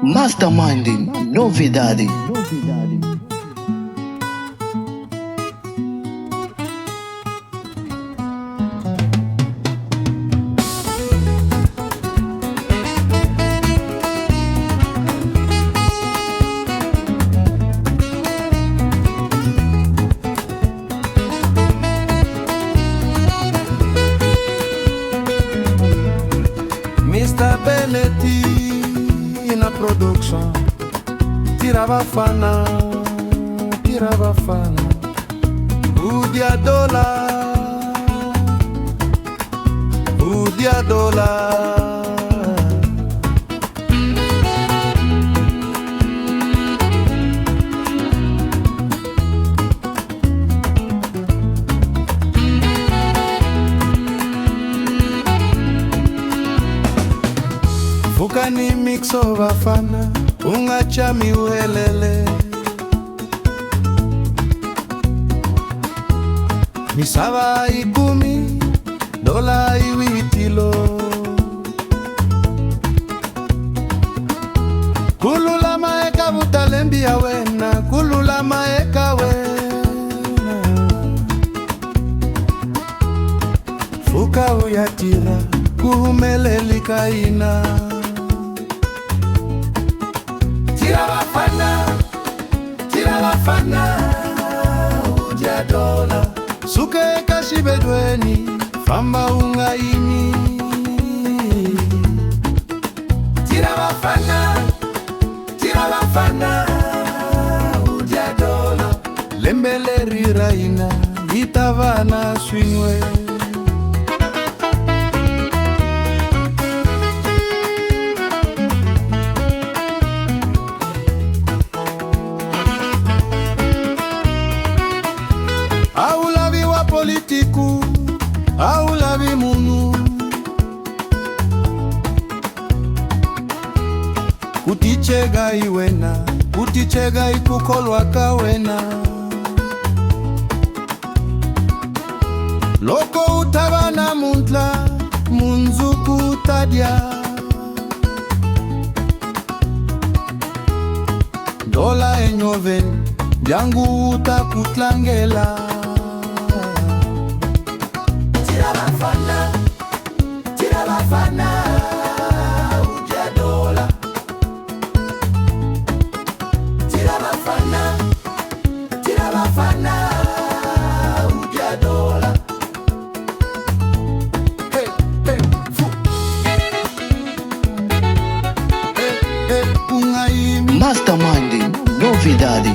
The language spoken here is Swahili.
Masterminding novidade. Mr. Bennetti na production, tirava fana, Udia Dola. Fukani mixo vafana, ungachami uhelele. Misava ikumi, dola iwitilo. Kulula maeka butalembi ya wena, kulula maeka wena. Fuka uyatira, kuhumeleli kaina. Tira bafana, Udia Dola. Suke kashi bedweni, famba ungaini. Tira bafana, Udia Dola. Lembeleri raina, itavana swingwe. Aulavi wa politiku, aulavi munu. Kutichega iwena, kutichega ikukolwa kawena. Loko utabana muntla, munzuku utadia. Dola enyoven, jangu utakutlangela. Tira bafana, Udia Dola. Tira bafana, Udia Dola. Hey, hey, fu. Hey, hey, Masterminding novidade.